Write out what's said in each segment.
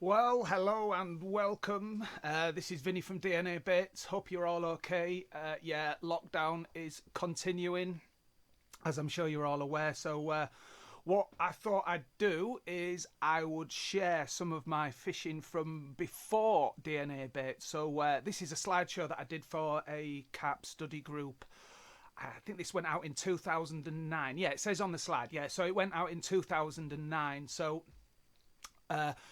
Well, hello and welcome. This is Vinny from DNA Bits. Hope you're all okay. Yeah, lockdown is continuing, as I'm sure you're all aware. So, what I thought I'd do is I would share some of my fishing from before DNA Bits. So, this is a slideshow that I did for a carp study group. I think this went out in 2009. Yeah, it says on the slide. Yeah, so it went out in 2009. So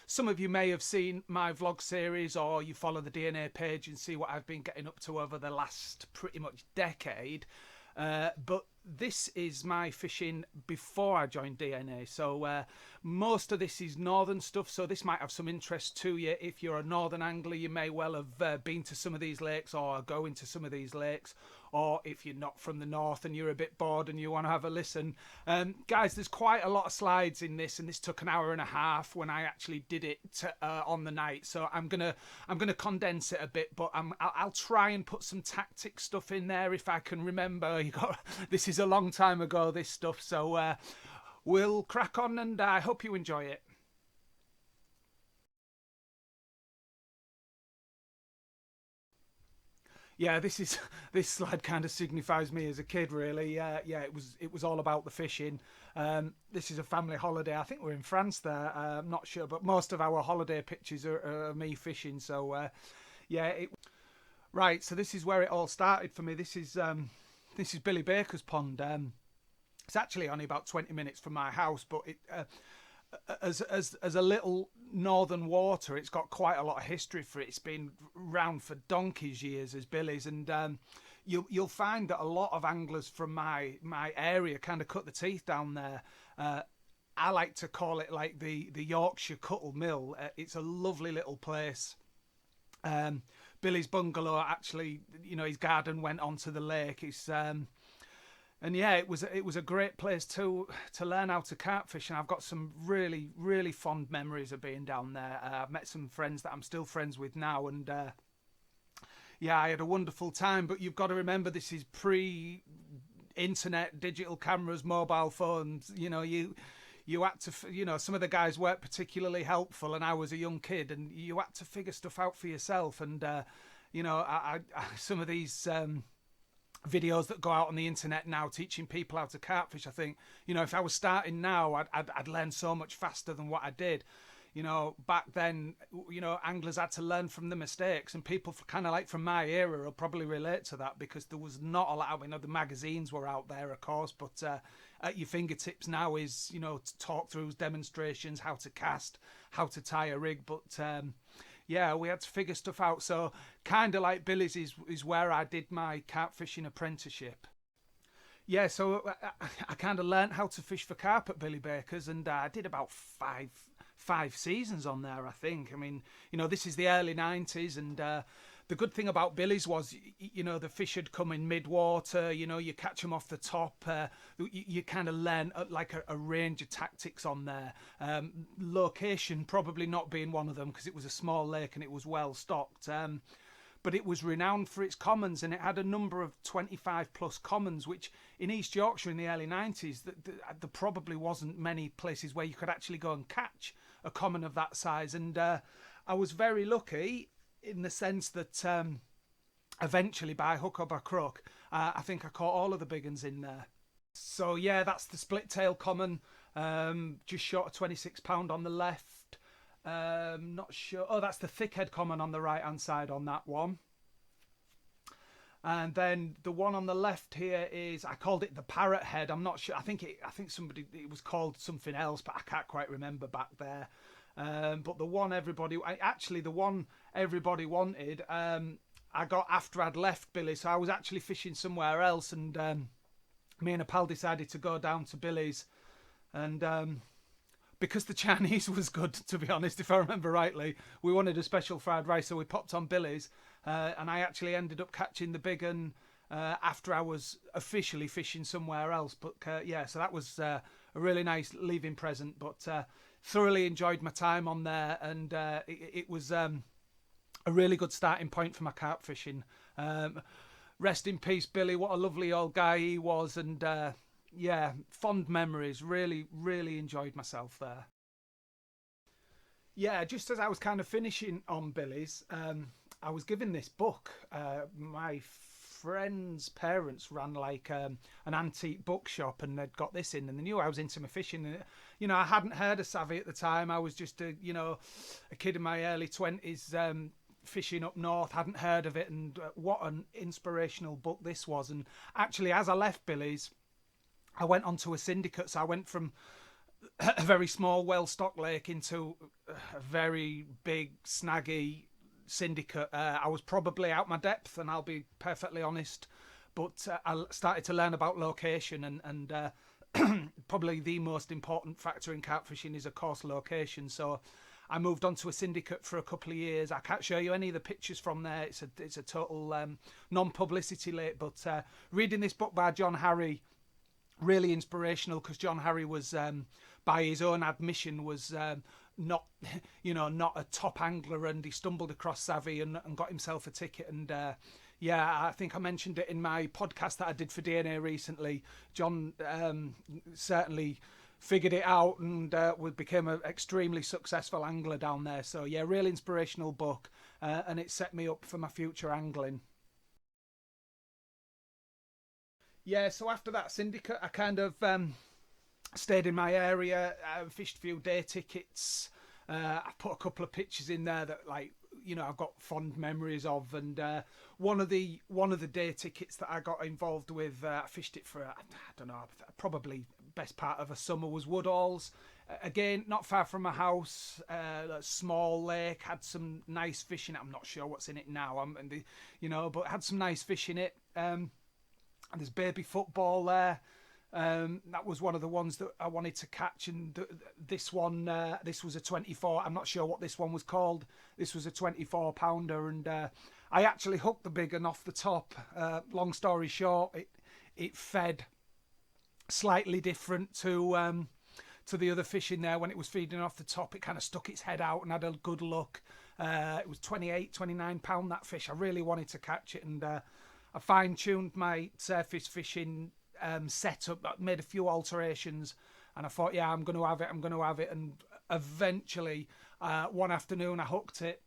some of you may have seen my vlog series, or you follow the DNA page and see what I've been getting up to over the last pretty much decade. But this is my fishing before I joined DNA. So most of this is northern stuff, so this might have some interest to you. If you're a northern angler, you may well have been to some of these lakes or going to some of these lakes. Or if you're not from the north and you're a bit bored and you want to have a listen. Guys, there's quite a lot of slides in this, and this took an hour and a half when I actually did it on the night. So I'm gonna condense it a bit, but I'll try and put some tactic stuff in there if I can remember. This is a long time ago, this stuff, so we'll crack on, and I hope you enjoy it. Yeah, this slide kind of signifies me as a kid, really. Yeah, it was all about the fishing. This is a family holiday. I think we're in France there. I'm not sure, but most of our holiday pictures are me fishing. So yeah, right. So this is where it all started for me. This is Billy Baker's pond. It's actually only about 20 minutes from my house, but as a little northern water, it's got quite a lot of history for it. It's been around for donkey's years as Billy's, and you'll find that a lot of anglers from my area kind of cut the teeth down there. I like to call it like the Yorkshire Cuttle Mill. It's a lovely little place. Billy's bungalow, actually, his garden went onto the lake. And yeah, it was a great place to learn how to carp fish, and I've got some really fond memories of being down there. I've met some friends that I'm still friends with now, and yeah, I had a wonderful time. But you've got to remember, this is pre-internet, digital cameras, mobile phones. You had to, some of the guys weren't particularly helpful, and I was a young kid, and you had to figure stuff out for yourself. And I some of these videos that go out on the internet now teaching people how to carp fish, I think, if I was starting now, I'd learn so much faster than what I did. Back then, anglers had to learn from the mistakes, and people kind of like from my era will probably relate to that, because there was not a lot. The magazines were out there, of course, but at your fingertips now is, talk throughs, demonstrations, how to cast, how to tie a rig. But yeah, we had to figure stuff out. So kind of like Billy's is where I did my carp fishing apprenticeship. Yeah, so I kind of learnt how to fish for carp at Billy Baker's, and I did about five seasons on there, I think. This is the early 90s, and the good thing about Billy's was, the fish had come in mid-water, you catch them off the top, you kind of learn like a range of tactics on there. Location probably not being one of them, because it was a small lake and it was well stocked. But it was renowned for its commons, and it had a number of 25 plus commons, which in East Yorkshire in the early 90s, there probably wasn't many places where you could actually go and catch a common of that size. And I was very lucky in the sense that eventually, by hook or by crook, I think I caught all of the big ones in there. So yeah, that's the split tail common, just short of £26 on the left. Not sure. Oh, that's the thickhead common on the right hand side on that one. And then the one on the left here is, I called it the parrot head. I'm not sure. I think it was called something else, but I can't quite remember back there. But the one everybody wanted, I got after I'd left Billy. So I was actually fishing somewhere else, and me and a pal decided to go down to Billy's, and because the Chinese was good, to be honest, if I remember rightly, we wanted a special fried rice, so we popped on Billy's, and I actually ended up catching the big one after I was officially fishing somewhere else. But yeah, so that was a really nice leaving present, but thoroughly enjoyed my time on there, and it was a really good starting point for my carp fishing. Rest in peace, Billy. What a lovely old guy he was, and yeah, fond memories. Really enjoyed myself there. Yeah, just as I was kind of finishing on Billy's, I was given this book. My friend's parents ran like an antique bookshop, and they'd got this in, and they knew I was into my fishing. And, you know, I hadn't heard of Savvy at the time. I was just a kid in my early 20s, fishing up north, hadn't heard of it, and what an inspirational book this was. And actually, as I left Billy's, I went onto a syndicate. So I went from a very small, well-stocked lake into a very big, snaggy syndicate. I was probably out my depth, and I'll be perfectly honest, but I started to learn about location, and probably the most important factor in carp fishing is, of course, location. So I moved on to a syndicate for a couple of years. I can't show you any of the pictures from there. It's a total non-publicity lake, but reading this book by John Harry, really inspirational, because John Harry was, by his own admission, was not a top angler, and he stumbled across Savvy and got himself a ticket. And I think I mentioned it in my podcast that I did for DNA recently. John certainly figured it out and became an extremely successful angler down there. So yeah, really inspirational book, and it set me up for my future angling. Yeah, so after that syndicate, I kind of stayed in my area, fished a few day tickets. I put a couple of pictures in there that, like, you know, I've got fond memories of. And one of the day tickets that I got involved with, I fished it for, I don't know, probably best part of a summer, was Woodalls. Again, not far from my house, a small lake, had some nice fish in it. I'm not sure what's in it now, but had some nice fish in it. And there's baby football there. That was one of the ones that I wanted to catch, and this one, this was a 24. I'm not sure what this one was called. This was a 24 pounder, and I actually hooked the big one off the top. Long story short, it fed slightly different to the other fish in there. When it was feeding off the top, it kind of stuck its head out and had a good look. It was 28, 29 pound, that fish. I really wanted to catch it, and I fine-tuned my surface fishing setup. I made a few alterations, and I thought, yeah, I'm going to have it. And eventually, one afternoon, I hooked it.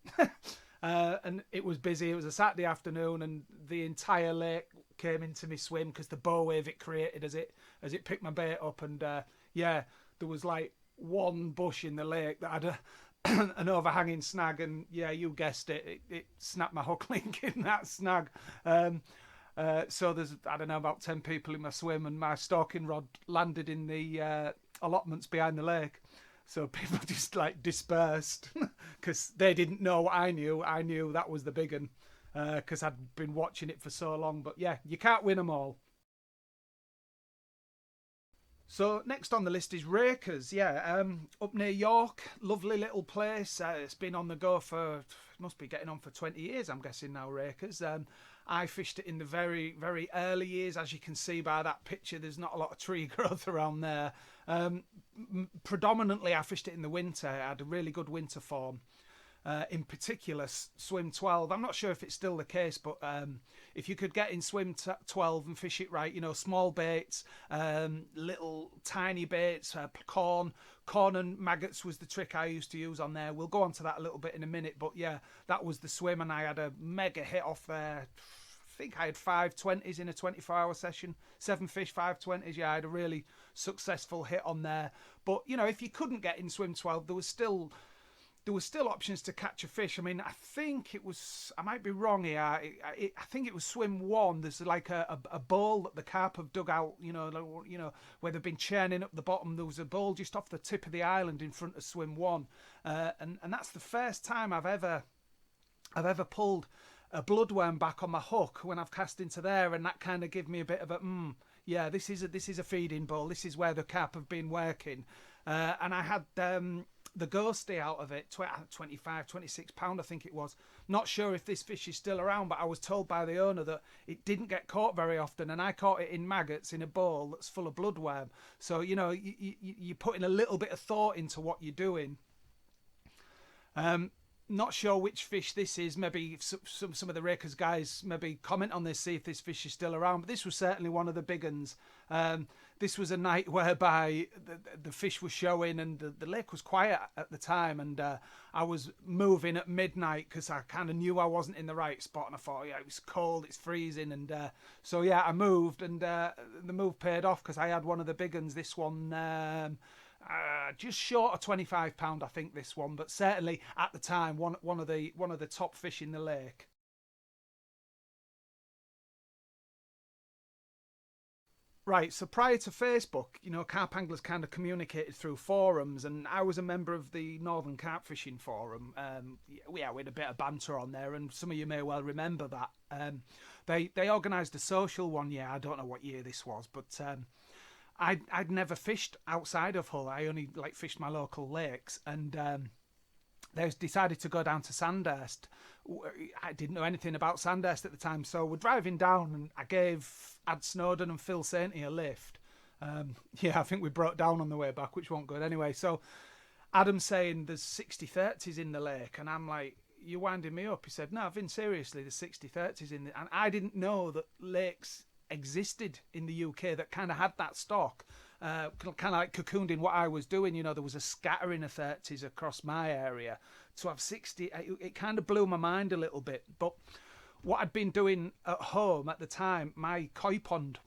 And it was busy. It was a Saturday afternoon, and the entire lake came into me swim because the bow wave it created as it picked my bait up. And there was like one bush in the lake that had an overhanging snag, and yeah, you guessed it, it snapped my hook link in that snag. So there's, I don't know, about 10 people in my swim, and my stalking rod landed in the allotments behind the lake. So people just like dispersed because they didn't know what I knew. I knew that was the big one because I'd been watching it for so long. But yeah, you can't win them all. So next on the list is Rakers. Yeah, up near York, lovely little place. It's been on the go for, must be getting on for 20 years, I'm guessing now, Rakers. I fished it in the very, very early years. As you can see by that picture, there's not a lot of tree growth around there. Predominantly, I fished it in the winter. I had a really good winter form. In particular, swim 12. I'm not sure if it's still the case, but if you could get in swim 12 and fish it right, you know, small baits, little tiny baits, corn and maggots was the trick I used to use on there. We'll go on to that a little bit in a minute, but yeah, that was the swim, and I had a mega hit off there. I think I had 520s in a 24-hour session, 7 fish, 520s. Yeah, I had a really successful hit on there. But, you know, if you couldn't get in swim 12, there was still options to catch a fish. I mean, I think it was, I might be wrong here, I think it was swim 1. There's like a bowl that the carp have dug out, you know, where they've been churning up the bottom. There was a bowl just off the tip of the island in front of swim 1. And that's the first time I've ever pulled a bloodworm back on my hook when I've cast into there, and that kind of gave me a bit of a, yeah, this is a feeding bowl. This is where the carp have been working. And I had the ghosty out of it, 25, 26 pound, I think it was. Not sure if this fish is still around, but I was told by the owner that it didn't get caught very often, and I caught it in maggots in a bowl that's full of bloodworm. So, you know, you're putting a little bit of thought into what you're doing. Not sure which fish this is. Maybe some of the Rakers guys maybe comment on this, see if this fish is still around. But this was certainly one of the big ones. this was a night whereby the fish were showing and the lake was quiet at the time, and I was moving at midnight because I kind of knew I wasn't in the right spot, and I thought, yeah, it was cold, it's freezing, and so yeah, I moved, and the move paid off because I had one of the big ones. This one just short of £25, I think, this one, but certainly at the time one of the top fish in the lake. Right, so prior to Facebook, carp anglers kind of communicated through forums, and I was a member of the Northern Carp Fishing Forum. We had a bit of banter on there, and some of you may well remember that. They organised a social one year. I don't know what year this was, but I'd never fished outside of Hull. I only fished my local lakes, and they decided to go down to Sandust. I didn't know anything about Sandust at the time, so we're driving down, and I gave Ad Snowden and Phil Sainty a lift. I think we broke down on the way back, which wasn't good anyway. So Adam's saying there's 60/30s in the lake, and I'm like, you're winding me up. He said, no, Vin, seriously, there's 60/30s in the... And I didn't know that lakes existed in the UK that kind of had that stock. Kind of like cocooned in what I was doing. There was a scattering of 30s across my area. To have 60, it kind of blew my mind a little bit. But what I'd been doing at home at the time, my koi pond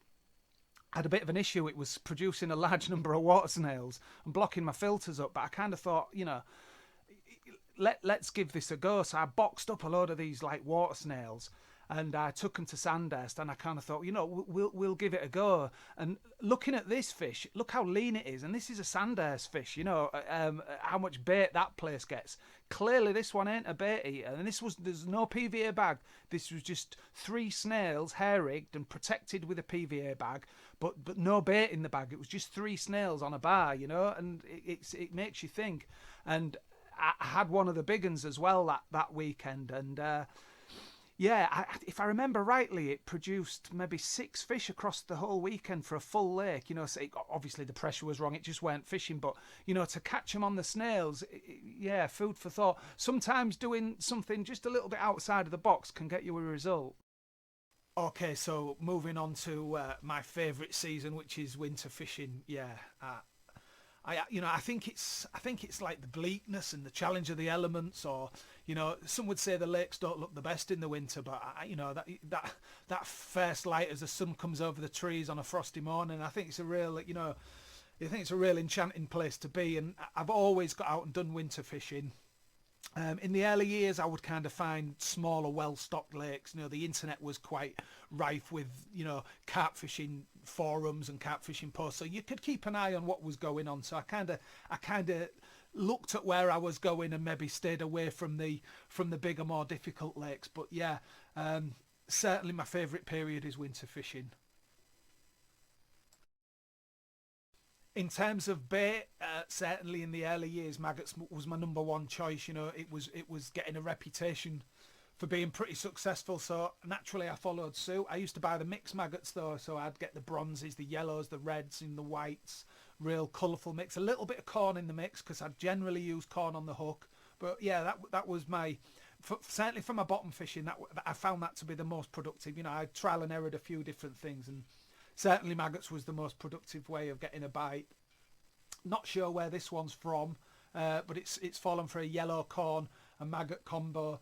had a bit of an issue. It was producing a large number of water snails and blocking my filters up. But I kind of thought, let's give this a go. So I boxed up a load of these water snails, and I took them to Sandust, and I kind of thought, we'll give it a go. And looking at this fish, look how lean it is, and this is a Sandust fish. How much bait that place gets. Clearly, this one ain't a bait eater, and there's no PVA bag. This was just 3 snails, hair rigged and protected with a PVA bag, but no bait in the bag. It was just 3 snails on a bar, and it makes you think. And I had one of the big ones as well that weekend, and. If I remember rightly, it produced maybe 6 fish across the whole weekend for a full lake. So obviously the pressure was wrong; it just weren't fishing. But to catch them on the snails, food for thought. Sometimes doing something just a little bit outside of the box can get you a result. Okay, so moving on to my favourite season, which is winter fishing. I think it's like the bleakness and the challenge of the elements, or some would say the lakes don't look the best in the winter, but that first light as the sun comes over the trees on a frosty morning, I think it's a real enchanting place to be. And I've always got out and done winter fishing. In the early years, I would kind of find smaller, well-stocked lakes. The internet was quite rife with, carp fishing forums and carp fishing posts, so you could keep an eye on what was going on. So I kind of looked at where I was going and maybe stayed away from the bigger, more difficult lakes. But certainly my favourite period is winter fishing. In terms of bait, certainly in the early years, maggots was my number one choice. It was getting a reputation for being pretty successful, so naturally I followed suit. I used to buy the mixed maggots though, so I'd get the bronzes, the yellows, the reds, and the whites, real colourful mix. A little bit of corn in the mix because I generally use corn on the hook. But that was my certainly for my bottom fishing. That I found that to be the most productive. I trial and errored a few different things, and certainly maggots was the most productive way of getting a bite. Not sure where this one's from, but it's fallen for a yellow corn and maggot combo.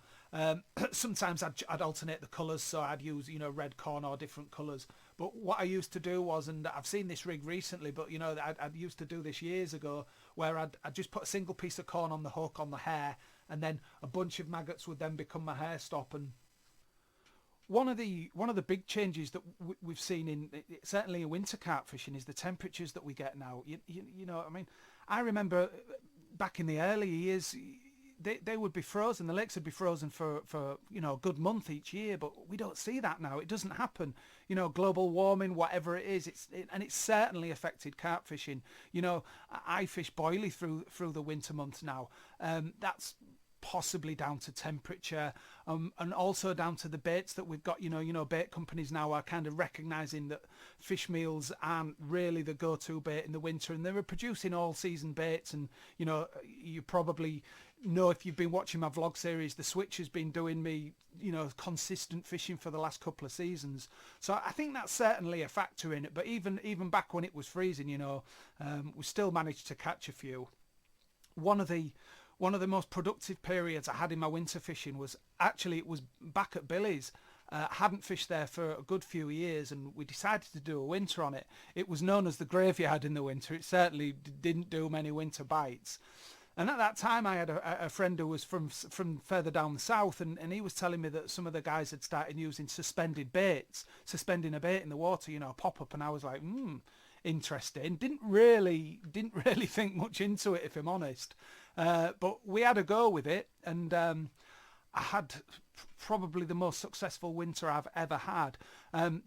Sometimes I'd alternate the colours, so I'd use red corn or different colours. But what I used to do was, and I've seen this rig recently, but I'd used to do this years ago, where I'd just put a single piece of corn on the hook on the hair, and then a bunch of maggots would then become my hair stop. And one of the big changes that we've seen in certainly in winter carp fishing is the temperatures that we get now. You know what I mean? I remember back in the early years, they would be frozen. The lakes would be frozen for a good month each year, but we don't see that now. It doesn't happen. Global warming, whatever it is, and it's certainly affected carp fishing. I fish boilie through the winter months now. That's possibly down to temperature, and also down to the baits that we've got. Bait companies now are kind of recognising that fish meals aren't really the go-to bait in the winter, and they're producing all-season baits. And you probably know if you've been watching my vlog series, the switch has been doing me, you know, consistent fishing for the last couple of seasons. So I think that's certainly a factor in it. But even back when it was freezing, you know, we still managed to catch a few. One of the most productive periods I had in my winter fishing was actually, it was back at Billy's. Hadn't fished there for a good few years, and we decided to do a winter on it. It was known as the graveyard in the winter. It certainly didn't do many winter bites. And at that time, I had a friend who was from further down the south, and he was telling me that some of the guys had started using suspending a bait in the water, you know, a pop-up, and I was like, interesting. Didn't really think much into it, if I'm honest. But we had a go with it, and I had probably the most successful winter I've ever had.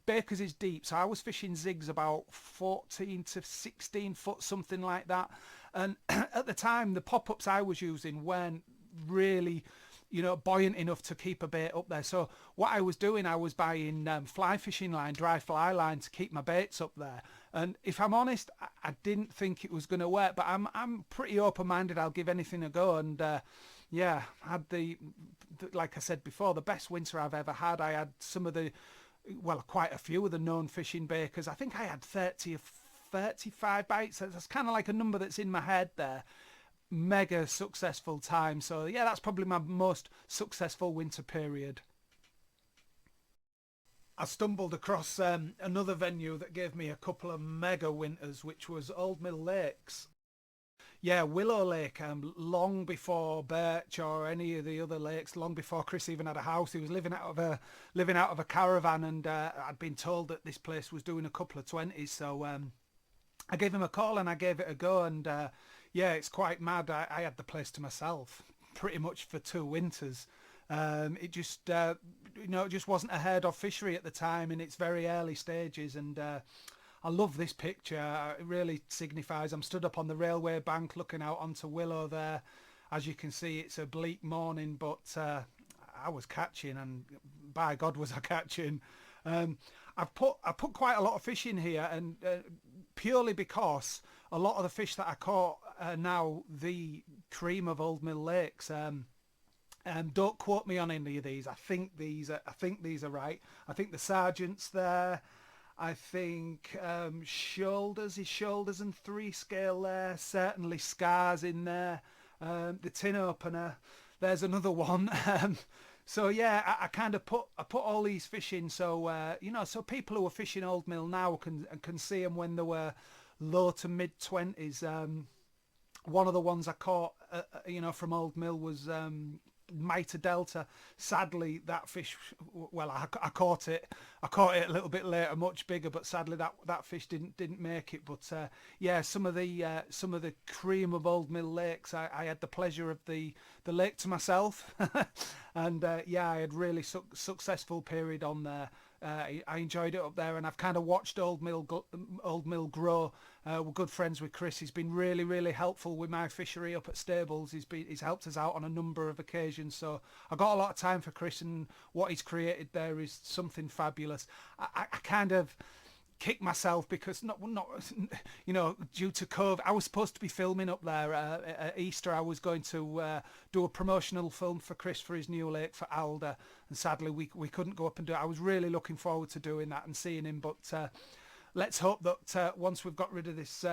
Baker's is deep, so I was fishing zigs about 14 to 16 foot, something like that. And at the time, the pop-ups I was using weren't really, you know, buoyant enough to keep a bait up there. So what I was doing, I was buying fly fishing line, dry fly line, to keep my baits up there. And if I'm honest, I didn't think it was going to work, but I'm pretty open-minded. I'll give anything a go. And yeah, had like I said before, the best winter I've ever had. I had quite a few of the known fishing Bakers. I think I had 30 or 35 bites. That's kind of like a number that's in my head there. Mega successful time. So yeah, that's probably my most successful winter period. I stumbled across another venue that gave me a couple of mega winters, which was Old Mill Lakes. Yeah, Willow Lake, long before Birch or any of the other lakes, long before Chris even had a house. He was living out of a caravan, and I'd been told that this place was doing a couple of 20s. So I gave him a call and I gave it a go, and yeah, it's quite mad. I had the place to myself pretty much for 2 winters. It just it just wasn't a heard of fishery at the time in its very early stages, and I love this picture. It really signifies I'm stood up on the railway bank looking out onto Willow there. As you can see, it's a bleak morning, but I was catching, and by God was I catching. I put quite a lot of fish in here, and purely because a lot of the fish that I caught are now the cream of Old Mill Lakes. Don't quote me on any of these. I think these are right. I think the Sergeant's there. I think Shoulders and 3 scale there. Certainly Scars in there. The Tin Opener. There's another one. So yeah, I kind of put all these fish in, so so people who are fishing Old Mill now can see them when they were low to mid 20s. One of the ones I caught, from Old Mill was Mitre Delta. Sadly, that fish, well, I caught it a little bit later, much bigger, but sadly that fish didn't make it. But yeah, some of the cream of Old Mill Lakes, I had the pleasure of the lake to myself, and yeah, I had really successful period on there. I enjoyed it up there, and I've kind of watched Old Mill grow. We're good friends with Chris. He's been really, really helpful with my fishery up at Stables. He's helped us out on a number of occasions. So I got a lot of time for Chris, and what he's created there is something fabulous. I kind of kick myself because not due to COVID, I was supposed to be filming up there at Easter. I was going to do a promotional film for Chris for his new lake for Alder, and sadly we couldn't go up and do it. I was really looking forward to doing that and seeing him, but let's hope that once we've got rid of this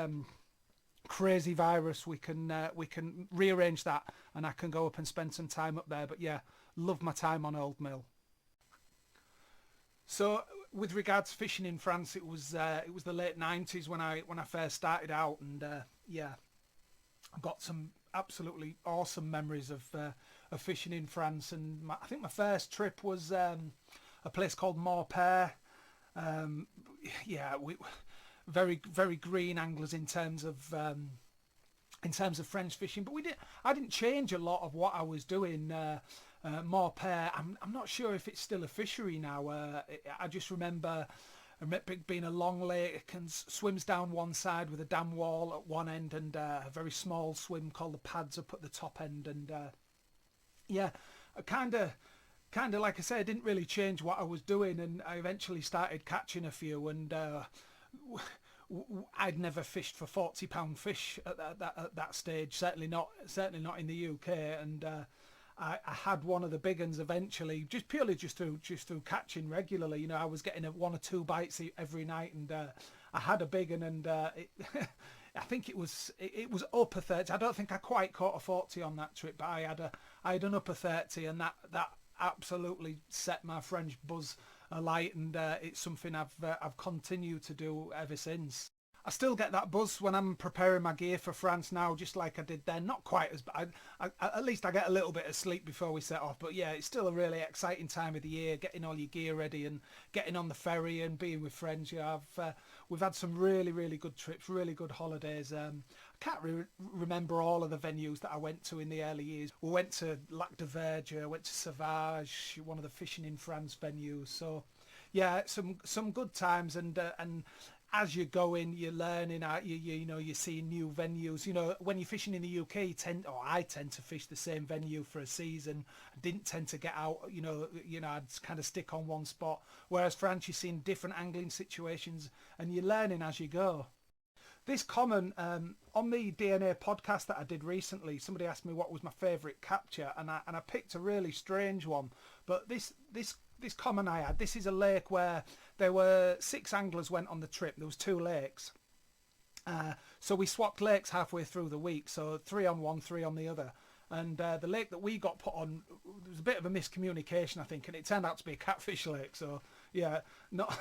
crazy virus, we can rearrange that and I can go up and spend some time up there. But yeah, love my time on Old Mill. So with regards to fishing in France, it was the late 90s when I first started out, and yeah, I've got some absolutely awesome memories of fishing in France. And I think my first trip was a place called Morpere. Yeah, very, very green anglers in terms of French fishing, but I didn't change a lot of what I was doing. Morpere, I'm not sure if it's still a fishery now. I just remember it being a long lake and swims down one side with a dam wall at one end, and a very small swim called the Pads up at the top end. And yeah, I kind of like I say, I didn't really change what I was doing, and I eventually started catching a few, and I'd never fished for £40 fish at that stage. Certainly not in the UK. And I had one of the big ones eventually, just purely just through catching regularly. You know, I was getting 1 or 2 bites every night, and I had a big one, and I think it was upper 30. I don't think I quite caught a 40 on that trip, but I had an upper 30, and that absolutely set my French buzz alight, and it's something I've continued to do ever since. I still get that buzz when I'm preparing my gear for France now, just like I did then. Not quite as bad. At least I get a little bit of sleep before we set off. But yeah, it's still a really exciting time of the year, getting all your gear ready and getting on the ferry and being with friends. Yeah, we've had some really, really good trips, really good holidays. I can't remember all of the venues that I went to in the early years. We went to Lac de Verge, went to Sauvage, one of the Fishing in France venues. So yeah, some good times, and as you're going, you're learning. You're seeing new venues. You know, when you're fishing in the UK, I tend to fish the same venue for a season. I didn't tend to get out. You know, I'd kind of stick on one spot. Whereas France, you're seeing different angling situations, and you're learning as you go. This comment on the DNA podcast that I did recently, somebody asked me what was my favourite capture, and I picked a really strange one. But this comment I had, this is a lake where there were 6 anglers went on the trip. There was 2 lakes. So we swapped lakes halfway through the week. So 3 on one, 3 on the other. And the lake that we got put on, there was a bit of a miscommunication, I think, and it turned out to be a catfish lake. So yeah, not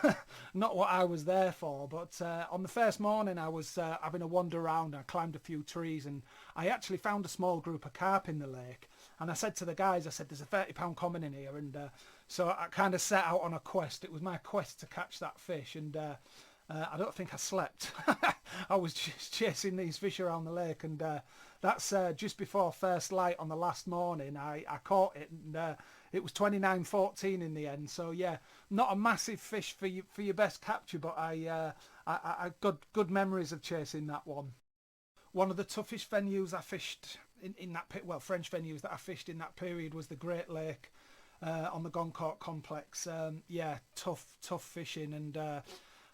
not what I was there for. But on the first morning, I was having a wander around. I climbed a few trees, and I actually found a small group of carp in the lake. And I said to the guys, I said, "There's a 30-pound common in here," and so I kind of set out on a quest. It was my quest to catch that fish, and I don't think I slept. I was just chasing these fish around the lake, and that's just before first light on the last morning. I caught it, and it was 29.14 in the end. So yeah, not a massive fish for your best capture, but I got good memories of chasing that one. One of the toughest venues I fished in that French venues that I fished in that period was the Great Lake on the Goncourt complex. Yeah, tough fishing, and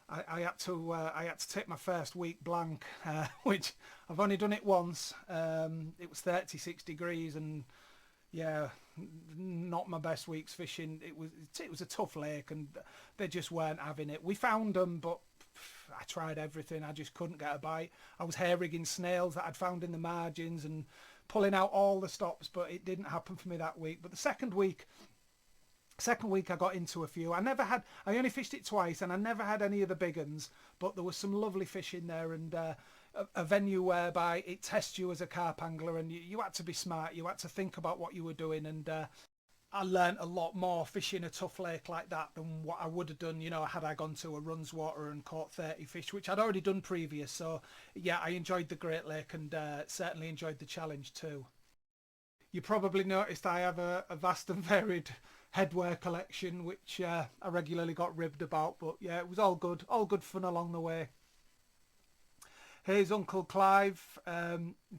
I had to take my first week blank, which I've only done it once. It was 36 degrees, and yeah, not my best weeks fishing. It was a tough lake, and they just weren't having it. We found them, but I tried everything. I just couldn't get a bite. I was hair rigging snails that I'd found in the margins and pulling out all the stops, but it didn't happen for me that week. But the second week I got into a few. I only fished it twice, and I never had any of the big ones, but there was some lovely fish in there, and a venue whereby it tests you as a carp angler, and you had to be smart. You had to think about what you were doing, and I learnt a lot more fishing a tough lake like that than what I would have done, had I gone to a Runswater and caught 30 fish, which I'd already done previous. So yeah, I enjoyed the Great Lake, and certainly enjoyed the challenge too. You probably noticed I have a vast and varied headwear collection, which I regularly got ribbed about, but yeah, it was all good fun along the way. Here's Uncle Clive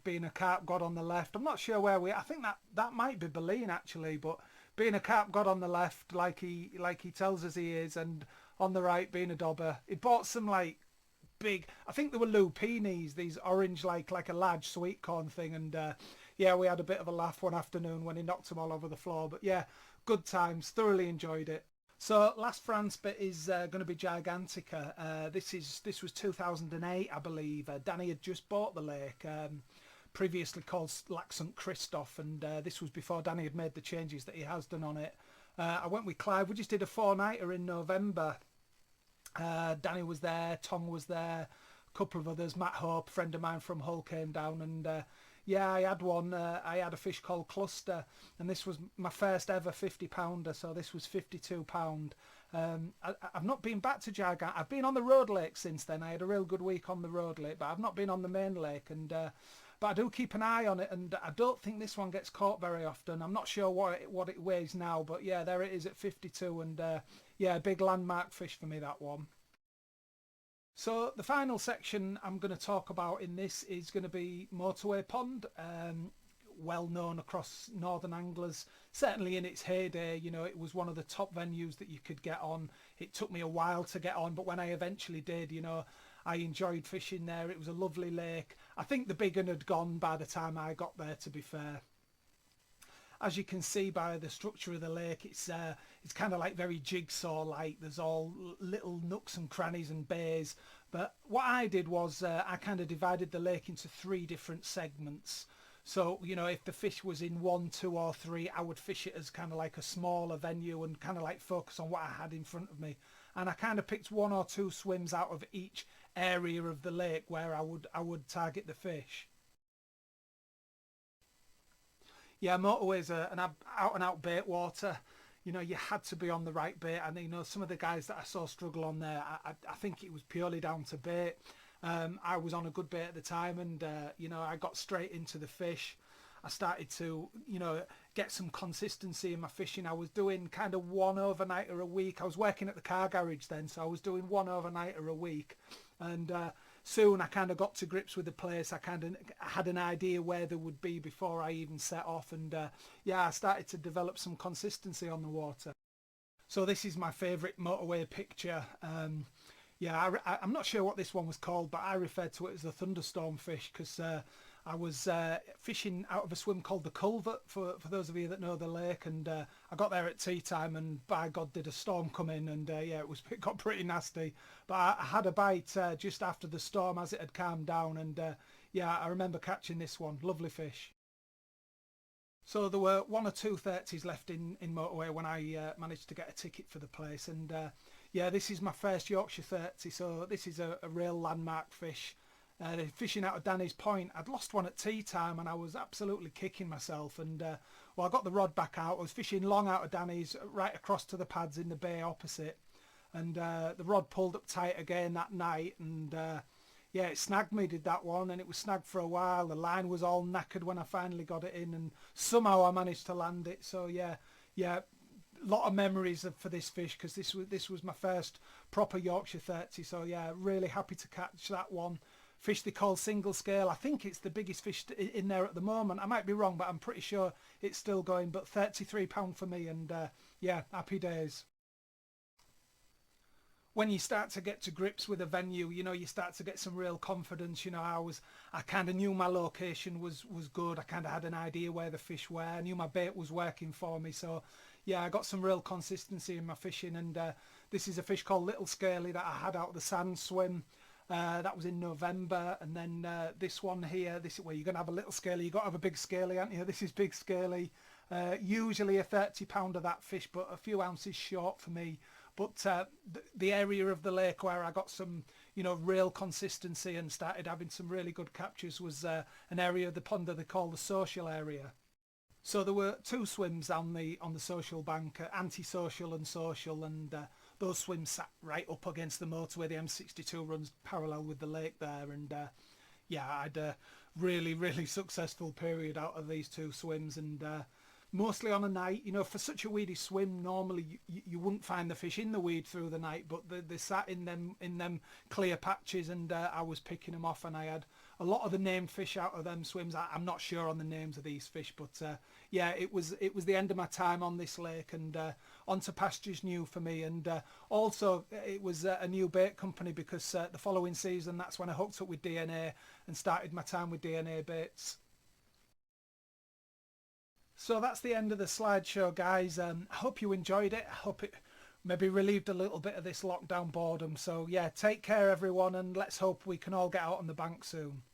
being a carp god on the left. I'm not sure where I think that might be Boleyn actually, but being a carp god on the left, like he tells us he is, and on the right being a dobber. He bought some big, I think they were lupinis, these orange like a large sweet corn thing, and yeah, we had a bit of a laugh one afternoon when he knocked them all over the floor. But yeah, good times, thoroughly enjoyed it. So last France bit is going to be Gigantica. This was 2008, I believe. Danny had just bought the lake, previously called Lac St Christophe, and this was before Danny had made the changes that he has done on it. I went with Clive. We just did a 4-nighter in November. Danny was there, Tom was there, a couple of others. Matt Hope, a friend of mine from Hull, came down, and yeah, I had one. I had a fish called Cluster, and this was my first ever 50-pounder, so this was £52. I've not been back to Gigant. I've been on the road lake since then. I had a real good week on the road lake, but I've not been on the main lake, and but I do keep an eye on it, and I don't think this one gets caught very often. I'm not sure what it weighs now, but yeah, there it is at 52, and yeah, big landmark fish for me, that one. So the final section I'm going to talk about in this is going to be Motorway Pond, well known across northern anglers. Certainly in its heyday, it was one of the top venues that you could get on. It took me a while to get on, but when I eventually did, I enjoyed fishing there. It was a lovely lake. I think the big un had gone by the time I got there, to be fair. As you can see by the structure of the lake, it's kind of like very jigsaw-like. There's all little nooks and crannies and bays. But what I did was I kind of divided the lake into 3 different segments. So, you know, if the fish was in 1, 2 or 3, I would fish it as kind of like a smaller venue and kind of like focus on what I had in front of me. And I kind of picked 1 or 2 swims out of each area of the lake where I would target the fish. Yeah, motorways are an out and out bait water. You know, you had to be on the right bait. And, you know, some of the guys that I saw struggle on there, I think it was purely down to bait. I was on a good bait at the time, and, you know, I got straight into the fish. I started to, you know, get some consistency in my fishing. I was doing kind of 1 overnighter a week. I was working at the car garage then, so I was doing 1 overnighter a week. And soon I kind of got to grips with the place. I kind of had an idea where they would be before I even set off. And yeah, I started to develop some consistency on the water. So this is my favourite motorway picture. Yeah, I'm not sure what this one was called, but I referred to it as the thunderstorm fish because I was fishing out of a swim called the Culvert, for those of you that know the lake, and I got there at tea time, and by God did a storm come in, and yeah, it got pretty nasty. But I had a bite just after the storm as it had calmed down, and yeah, I remember catching this one. Lovely fish. So there were 1 or 2 30s left in motorway when I managed to get a ticket for the place, and yeah, this is my first Yorkshire 30, so this is a real landmark fish. Fishing out of Danny's Point. I'd lost one at tea time and I was absolutely kicking myself, and well, I got the rod back out. I was fishing long out of Danny's right across to the pads in the bay opposite, and the rod pulled up tight again that night, and yeah, it snagged me, did that one, and it was snagged for a while. The line was all knackered when I finally got it in, and somehow I managed to land it. So yeah, lot of memories for this fish, because this was my first proper Yorkshire 30. So yeah, really happy to catch that one. Fish they call single scale. I think it's the biggest fish in there at the moment. I might be wrong, but I'm pretty sure it's still going. But £33 for me, and yeah, happy days. When you start to get to grips with a venue, you know, you start to get some real confidence. You know, I kind of knew my location was good. I kind of had an idea where the fish were. I knew my bait was working for me. So yeah, I got some real consistency in my fishing, and this is a fish called Little Scaly that I had out of the sand swim. That was in November, and then this one here, this is where you're going to have a little scaly. You've got to have a big scaly, aren't you? This is big scaly. Usually a 30-pounder that fish, but a few ounces short for me. But the area of the lake where I got some, you know, real consistency and started having some really good captures was an area of the pond that they call the social area. So there were 2 swims on the social bank, anti-social and social, and those swims sat right up against the motorway. The M62 runs parallel with the lake there, and yeah, I had a really successful period out of these 2 swims, and mostly on a night. You know, for such a weedy swim, normally you wouldn't find the fish in the weed through the night, but they sat in them clear patches, and I was picking them off, and I had a lot of the named fish out of them swims. I'm not sure on the names of these fish, but yeah, it was the end of my time on this lake, and onto pastures new for me. And also it was a new bait company, because the following season, that's when I hooked up with DNA and started my time with DNA baits. So that's the end of the slideshow, guys. I hope you enjoyed it. I hope it maybe relieved a little bit of this lockdown boredom. So yeah, take care everyone, and let's hope we can all get out on the bank soon.